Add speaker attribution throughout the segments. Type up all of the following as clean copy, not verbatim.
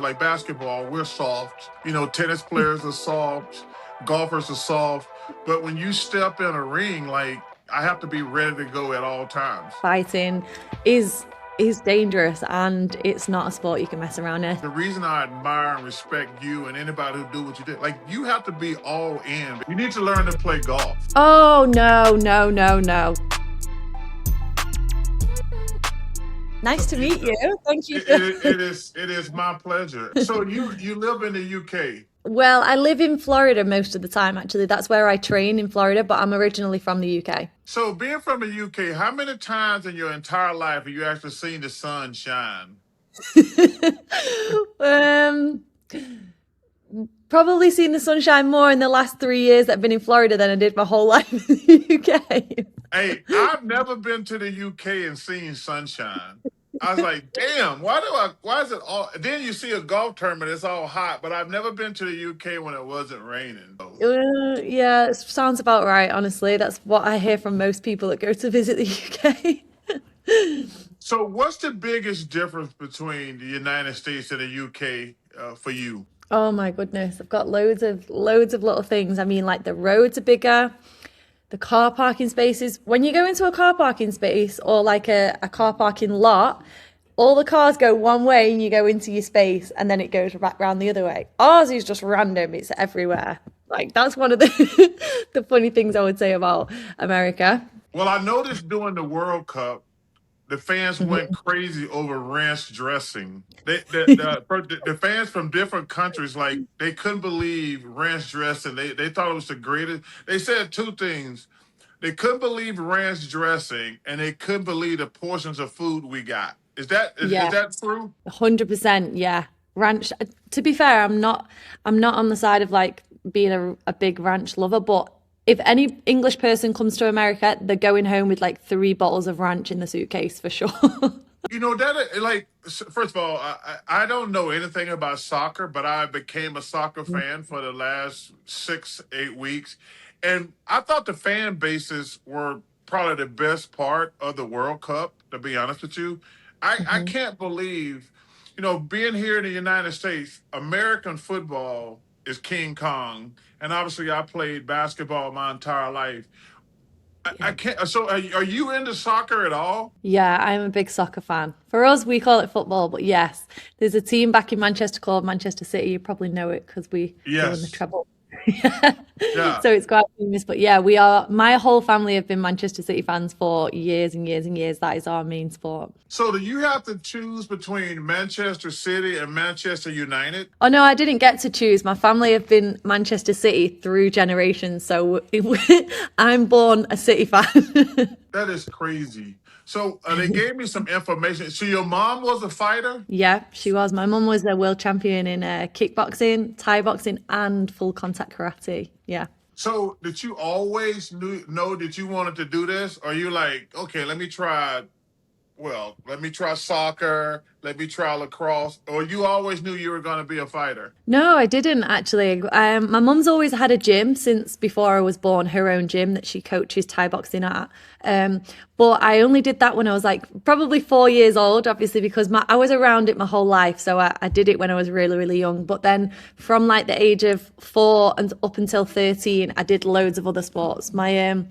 Speaker 1: like basketball, we're soft. Tennis players are soft, golfers are soft. But when you step in a ring, like I have to be ready to go at all times.
Speaker 2: Fighting is dangerous, and it's not a sport you can mess around with.
Speaker 1: The reason I admire and respect you and anybody who do what you did, like you have to be all in. You need to learn to play golf.
Speaker 2: Oh, no, no, no, no. Nice to meet you. Thank you.
Speaker 1: It is my pleasure. So you live in the UK.
Speaker 2: Well, I live in Florida most of the time, actually. That's where I train, in Florida, but I'm originally from the UK.
Speaker 1: So being from the UK, how many times in your entire life have you actually seen the sun shine?
Speaker 2: Um, Probably seen the sunshine more in the last 3 years that I've been in Florida than I did my whole life in the UK.
Speaker 1: Hey, I've never been to the UK and seen sunshine. I was like, damn, why is it all, then you see a golf tournament, it's all hot, but I've never been to the UK when it wasn't raining.
Speaker 2: Yeah, it sounds about right, honestly. That's what I hear from most people that go to visit the UK.
Speaker 1: So what's the biggest difference between the United States and the UK for you?
Speaker 2: Oh my goodness, I've got loads of little things. I mean, like the roads are bigger, the car parking spaces. When you go into a car parking space or like a car parking lot, all the cars go one way and you go into your space and then it goes back round the other way. Ours is just random, it's everywhere. Like that's one of the the funny things I would say about America.
Speaker 1: Well, I noticed during the World Cup, the fans went
Speaker 2: Mhm.
Speaker 1: crazy over ranch dressing. The fans from different countries, like they couldn't believe ranch dressing. They thought it was the greatest. They said two things. They couldn't believe ranch dressing, and they couldn't believe the portions of food we got. Is
Speaker 2: Yeah,
Speaker 1: that true?
Speaker 2: 100%, yeah. Ranch, to be fair, I'm not on the side of like being a big ranch lover, but if any English person comes to America, they're going home with like 3 bottles of ranch in the suitcase for sure.
Speaker 1: Like first of all, I don't know anything about soccer, but I became a soccer fan for the last 6 8 weeks, and I thought the fan bases were probably the best part of the World Cup. To be honest with you, I
Speaker 2: Mhm.
Speaker 1: can't believe, being here in the United States, American football is King Kong, and obviously I played basketball my entire life. I
Speaker 2: Yeah.
Speaker 1: can't. So are you into soccer at all?
Speaker 2: Yeah, I'm a big soccer fan. For us, we call it football, but yes, there's a team back in Manchester called Manchester City. You probably know it because they won the
Speaker 1: Yes.
Speaker 2: treble.
Speaker 1: Yeah.
Speaker 2: So it's quite famous. But yeah, we are, my whole family have been Manchester City fans for years and years and years. That is our main sport.
Speaker 1: So do you have to choose between Manchester City and Manchester United?
Speaker 2: Oh no, I didn't get to choose. My family have been Manchester City through generations, so I'm born a City fan.
Speaker 1: That is crazy. So they gave me some information. So your mom was a fighter?
Speaker 2: Yeah, she was. My mum was a world champion in kickboxing, Thai boxing, and full contact karate. Yeah.
Speaker 1: So did you always know that you wanted to do this? Or you like, okay, let me try soccer, let me try lacrosse, or you always knew you were going to be a fighter?
Speaker 2: No, I didn't actually. My mum's always had a gym since before I was born, her own gym that she coaches Thai boxing at. Um, but I only did that when I was like probably 4 years old, obviously, because I was around it my whole life. So I did it when I was really, really young. But then from like the age of 4 and up until 13, I did loads of other sports. My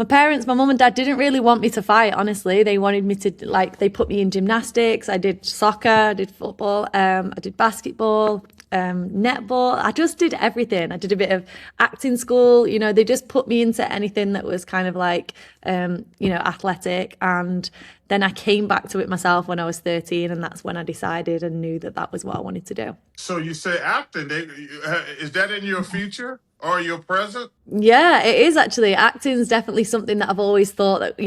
Speaker 2: parents, my mum and dad didn't really want me to fight, honestly. They wanted me to, like, they put me in gymnastics. I did soccer, I did football, I did basketball, netball. I just did everything. I did a bit of acting school. They just put me into anything that was kind of like, athletic. And then I came back to it myself when I was 13. And that's when I decided and knew that that was what I wanted to do.
Speaker 1: So you say acting. Is that in your future or your present?
Speaker 2: Yeah, it is actually. Acting's definitely something that I've always thought that,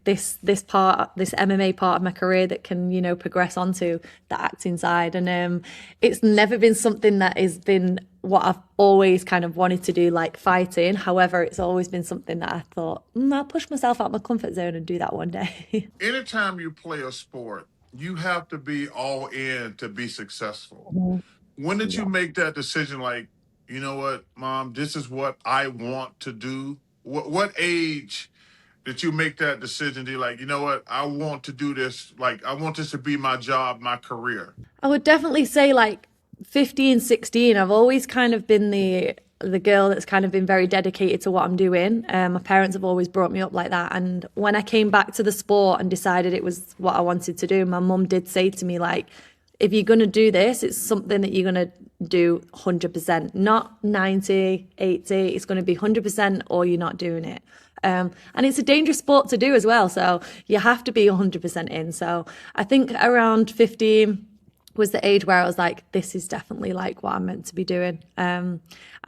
Speaker 2: this MMA part of my career that can, progress onto the acting side. And it's never been something that has been what I've always kind of wanted to do, like fighting. However, it's always been something that I thought, I'll push myself out my comfort zone and do that one day.
Speaker 1: Anytime you play a sport, you have to be all in to be successful.
Speaker 2: Mhm.
Speaker 1: When did you
Speaker 2: Yeah.
Speaker 1: make that decision? Like, you know what, mom, this is what I want to do. What age Did you make that decision? To like, you know what? I want to do this. Like, I want this to be my job, my career.
Speaker 2: I would definitely say like 15, 16. I've always kind of been the girl that's kind of been very dedicated to what I'm doing. My parents have always brought me up like that. And when I came back to the sport and decided it was what I wanted to do, my mum did say to me, like, if you're going to do this, it's something that you're going to do 100%, not 90, 80. It's going to be 100% or you're not doing it. And it's a dangerous sport to do as well. So you have to be 100% in. So I think around 15 was the age where I was like, this is definitely like what I'm meant to be doing. And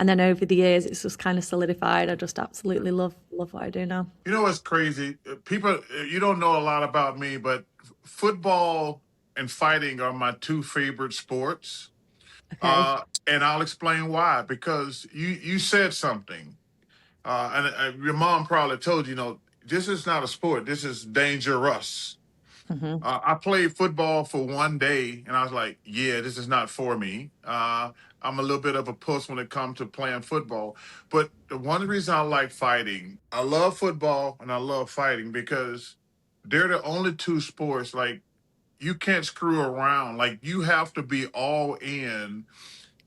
Speaker 2: then over the years, it's just kind of solidified. I just absolutely love what I do now.
Speaker 1: You know what's crazy? People, you don't know a lot about me, but football and fighting are my two favorite sports.
Speaker 2: Okay.
Speaker 1: And I'll explain why. Because you said something, and your mom probably told you, this is not a sport. This is dangerous.
Speaker 2: Hmm.
Speaker 1: I played football for one day, and I was like, yeah, this is not for me. I'm a little bit of a puss when it comes to playing football. But the one reason I like fighting, I love football and I love fighting because they're the only two sports like you can't screw around. Like you have to be all in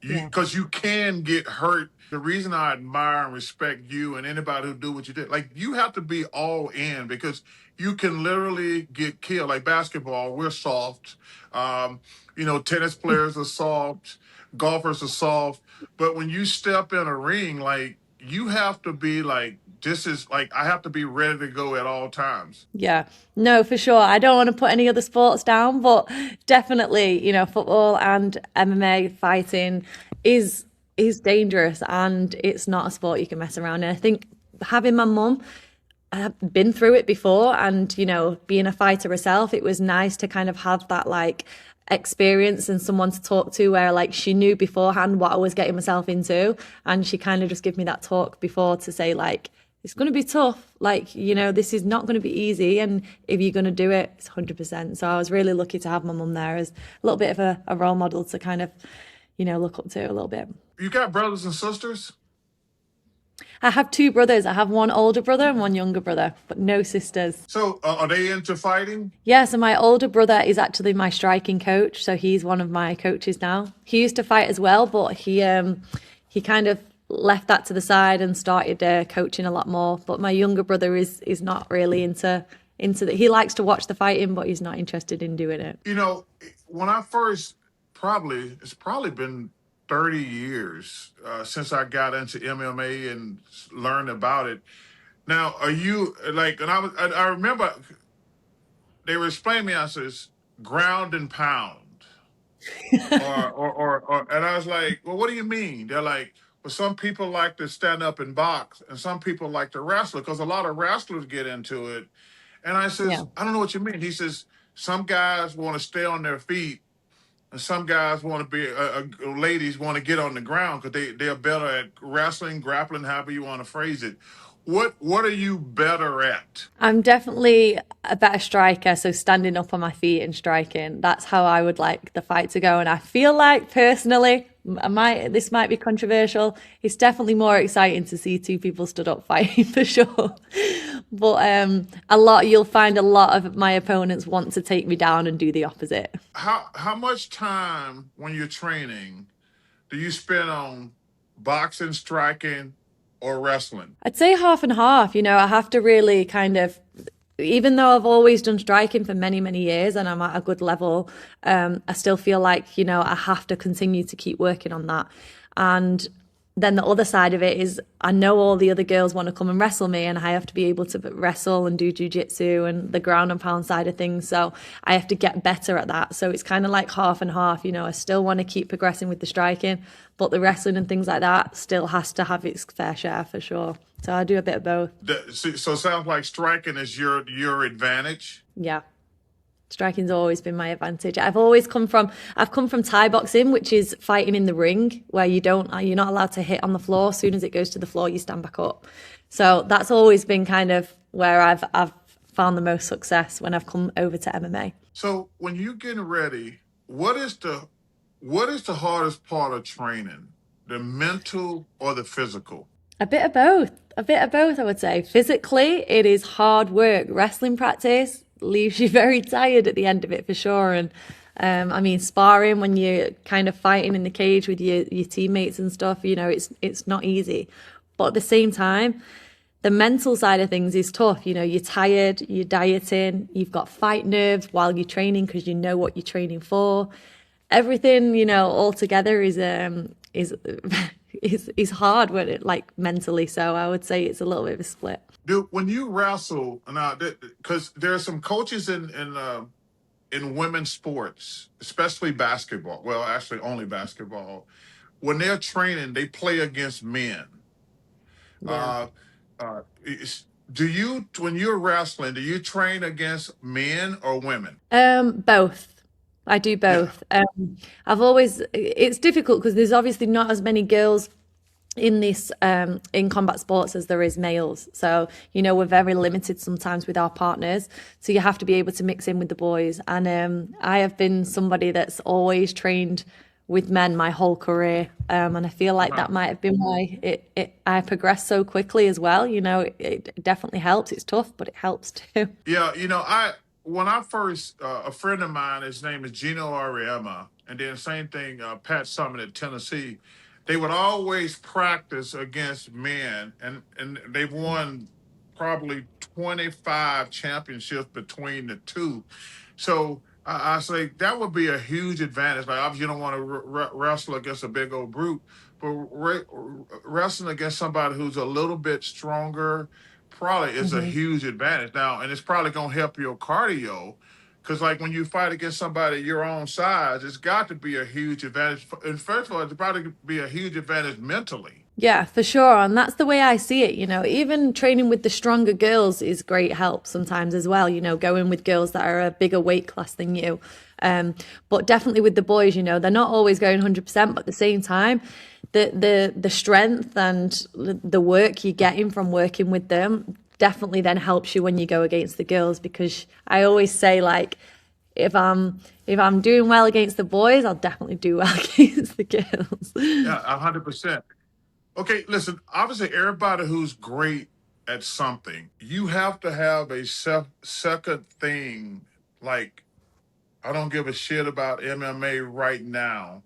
Speaker 2: Yeah.
Speaker 1: because you can get hurt. The reason I admire and respect you and anybody who do what you did, like you have to be all in because you can literally get killed. Like basketball, we're soft. Tennis players are soft, golfers are soft. But when you step in a ring, like you have to be like, this is like I have to be ready to go at all times.
Speaker 2: Yeah, no, for sure. I don't want to put any other sports down, but definitely, football and MMA fighting is is dangerous and it's not a sport you can mess around in. I think having my mum, I've been through it before, and being a fighter herself, it was nice to kind of have that like experience and someone to talk to where like she knew beforehand what I was getting myself into, and she kind of just gave me that talk before to say like it's going to be tough, like this is not going to be easy, and if you're going to do it, it's 100%. So I was really lucky to have my mum there as a little bit of a role model to kind of look up to a little bit.
Speaker 1: You got brothers and sisters?
Speaker 2: I have two brothers. I have one older brother and one younger brother, but no sisters.
Speaker 1: So are they into fighting?
Speaker 2: Yeah, so my older brother is actually my striking coach, so he's one of my coaches now. He used to fight as well, but he kind of left that to the side and started coaching a lot more. But my younger brother is not really into that. He likes to watch the fighting, but he's not interested in doing it.
Speaker 1: When I first, it's probably been 30 years since I got into MMA and learned about it. Now, are you like, and I remember they were explaining me, I says, ground and pound. And I was like, well, what do you mean? They're like, well, some people like to stand up and box, and some people like to wrestle because a lot of wrestlers get into it. And I says,
Speaker 2: Yeah.
Speaker 1: I don't know what you mean. He says, some guys want to stay on their feet, and some guys want to be, ladies want to get on the ground because they're better at wrestling, grappling, however you want to phrase it. What are you better at?
Speaker 2: I'm definitely a better striker, so standing up on my feet and striking. That's how I would like the fight to go. And I feel like personally, this might be controversial. It's definitely more exciting to see two people stood up fighting for sure. But you'll find a lot of my opponents want to take me down and do the opposite.
Speaker 1: How much time when you're training do you spend on boxing, striking, or wrestling?
Speaker 2: I'd say half and half. I have to really kind of, even though I've always done striking for many, many years and I'm at a good level, I still feel like, I have to continue to keep working on that. And then the other side of it is I know all the other girls want to come and wrestle me, and I have to be able to wrestle and do jiu-jitsu and the ground and pound side of things. So I have to get better at that. So it's kind of like half and half. I still want to keep progressing with the striking, but the wrestling and things like that still has to have its fair share for sure. So I do a bit of both.
Speaker 1: So it sounds like striking is your advantage.
Speaker 2: Yeah. Striking's always been my advantage. I've come from Thai boxing, which is fighting in the ring, where you're not allowed to hit on the floor. As soon as it goes to the floor, you stand back up. So that's always been kind of where I've found the most success when I've come over to MMA.
Speaker 1: So when you're getting ready, what is the hardest part of training? The mental or the physical?
Speaker 2: A bit of both. A bit of both, I would say. Physically, it is hard work. Wrestling practice leaves you very tired at the end of it for sure. And I mean, sparring when you're kind of fighting in the cage with your teammates and stuff, it's not easy. But at the same time, the mental side of things is tough. You're tired, you're dieting, you've got fight nerves while you're training because you know what you're training for. Everything, all together is is hard when it like mentally. So I would say it's a little bit of a split.
Speaker 1: Dude, when you wrestle now, because there are some coaches in women's sports, especially basketball. Well, actually, only basketball. When they're training, they play against men.
Speaker 2: Yeah.
Speaker 1: Uh, do you, when you're wrestling, do you train against men or women?
Speaker 2: Both. I do
Speaker 1: Yeah.
Speaker 2: both. It's difficult because there's obviously not as many girls in this in combat sports as there is males. So, we're very limited sometimes with our partners. So you have to be able to mix in with the boys. And I have been somebody that's always trained with men my whole career. And I feel like that
Speaker 1: Wow.
Speaker 2: might have been why I progressed so quickly as well. It definitely helps. It's tough, but it helps too.
Speaker 1: Yeah, when I first a friend of mine, his name is Gino Ariema, and then same thing, Pat Summit at Tennessee. They would always practice against men, and they've won probably 25 championships between the two. So I say that would be a huge advantage. Like obviously, you don't want to wrestle against a big old brute, but wrestling against somebody who's a little bit stronger probably is a
Speaker 2: Mhm.
Speaker 1: huge advantage now, and it's probably gonna help your cardio. Because like when you fight against somebody your own size, it's got to be a huge advantage. And first of all, it's probably be a huge advantage mentally.
Speaker 2: Yeah, for sure. And that's the way I see it. Even training with the stronger girls is great help sometimes as well, going with girls that are a bigger weight class than you. But definitely with the boys, they're not always going 100%, but at the same time, the strength and the work you're getting from working with them definitely then helps you when you go against the girls because I always say like if I'm doing well against the boys, I'll definitely do well against the girls.
Speaker 1: Yeah, 100%. Okay, listen. Obviously, everybody who's great at something, you have to have a second thing. Like, I don't give a shit about MMA right now.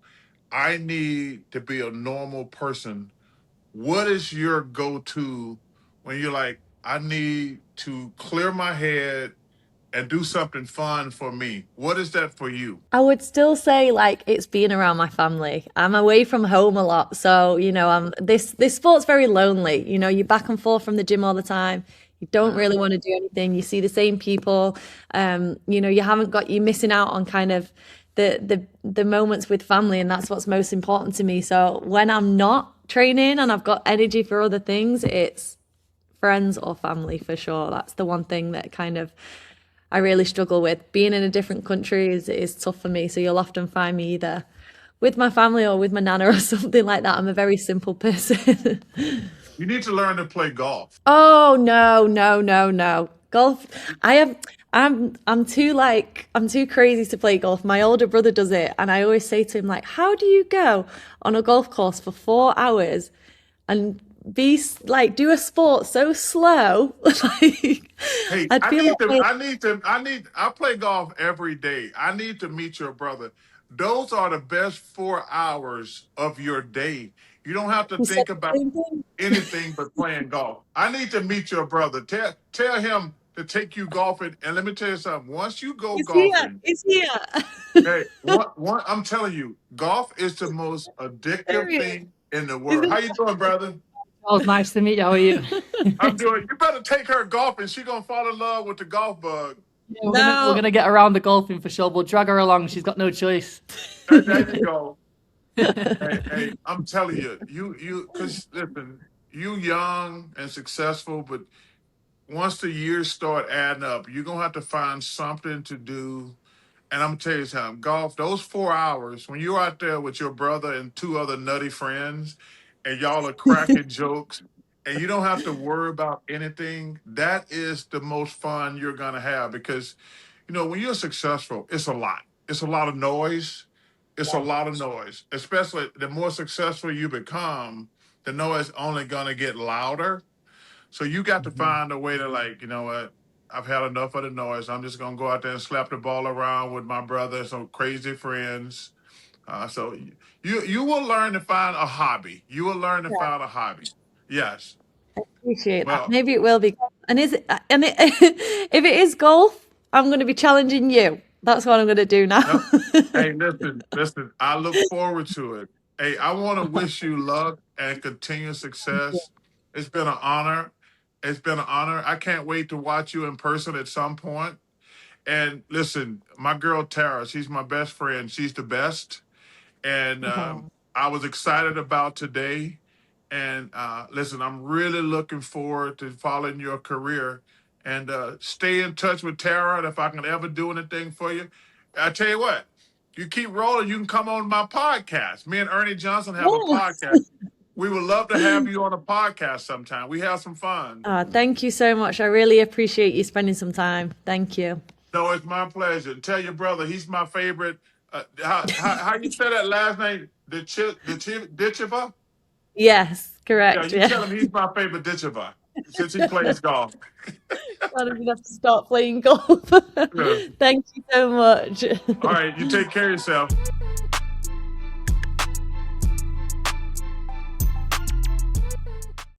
Speaker 1: I need to be a normal person. What is your go-to when you're like, I need to clear my head and do something fun for me? What is that for you?
Speaker 2: I would still say like it's being around my family. I'm away from home a lot, so this sport's very lonely. You're back and forth from the gym all the time. You don't
Speaker 1: Yeah.
Speaker 2: really want to do anything. You see the same people. You're missing out on kind of the moments with family, and that's what's most important to me. So when I'm not training and I've got energy for other things, it's friends or family for sure. That's the one thing that kind of I really struggle with. Being in a different country is tough for me. So you'll often find me either with my family or with my nana or something like that. I'm a very simple person.
Speaker 1: You need to learn to play golf.
Speaker 2: Oh no, no, no, no. Golf. I have I'm too crazy to play golf. My older brother does it and I always say to him like, "How do you go on a golf course for 4 hours and like do a sport so slow?" Like
Speaker 1: Hey,
Speaker 2: I'd feel like
Speaker 1: I play golf every day. I need to meet your brother. Those are the best 4 hours of your day. You don't have to
Speaker 2: he said
Speaker 1: think
Speaker 2: the
Speaker 1: about
Speaker 2: same thing.
Speaker 1: anything but playing golf. I need to meet your brother. Tell him to take you golfing. And let me tell you something. Once you go
Speaker 2: He's here.
Speaker 1: golfing,
Speaker 2: He's here.
Speaker 1: hey, I'm telling you, golf is the most
Speaker 2: There
Speaker 1: addictive
Speaker 2: he is.
Speaker 1: thing in the
Speaker 2: He's
Speaker 1: world.
Speaker 2: gonna
Speaker 1: How you doing, brother?
Speaker 3: Oh, nice to meet you. How are you?
Speaker 1: I'm doing. You better take her golfing. She gonna fall in love with the golf bug.
Speaker 3: Yeah, we're
Speaker 2: No.
Speaker 3: gonna get around the golfing for sure. We'll drag her along. She's got no choice.
Speaker 1: There you go. Hey, I'm telling you, because listen, you young and successful, but once the years start adding up, you're gonna have to find something to do. And I'm gonna tell you something, golf, those 4 hours, when you're out there with your brother and two other nutty friends, and y'all are cracking jokes, and you don't have to worry about anything, that is the most fun you're gonna have because when you're successful, it's a lot. It's a lot of noise. It's a lot of noise, especially the more successful you become. the noise only gonna get louder. So you got to find a way to like, you know what? I've had enough of the noise. I'm just gonna go out there and slap the ball around with my brother, some crazy friends. So you will learn to find a hobby. You will learn to
Speaker 2: Yeah,
Speaker 1: find a hobby. Yes.
Speaker 2: appreciate that.
Speaker 1: Well,
Speaker 2: Maybe it will be. And is it, and it, if it is golf, I'm going to be challenging you. That's what I'm going to do now.
Speaker 1: no. Hey, listen. I look forward to it. Hey, I want to wish you luck and continued success. It's been an honor. It's been an honor. I can't wait to watch you in person at some point. And listen, my girl Tara, she's my best friend. She's the best. And
Speaker 2: Oh.
Speaker 1: I was excited about today. And listen, I'm really looking forward to following your career and stay in touch with Tara. And if I can ever do anything for you, I tell you what, you keep rolling, you can come on my podcast. Me and Ernie Johnson have a
Speaker 2: Yes.
Speaker 1: podcast. We would love to have you on a podcast sometime. We have some fun.
Speaker 2: Thank you so much. I really appreciate you spending some time. Thank you.
Speaker 1: No, it's my pleasure. Tell your brother he's my favorite. How you say that last name? Ditcheva?
Speaker 2: Yes,
Speaker 1: Yeah,
Speaker 2: correct.
Speaker 1: you
Speaker 2: Yeah.
Speaker 1: tell him he's my favorite Ditcheva since he plays golf.
Speaker 2: I'm gonna have to start playing golf.
Speaker 1: Yeah.
Speaker 2: Thank you so much.
Speaker 1: All right, you take care of yourself.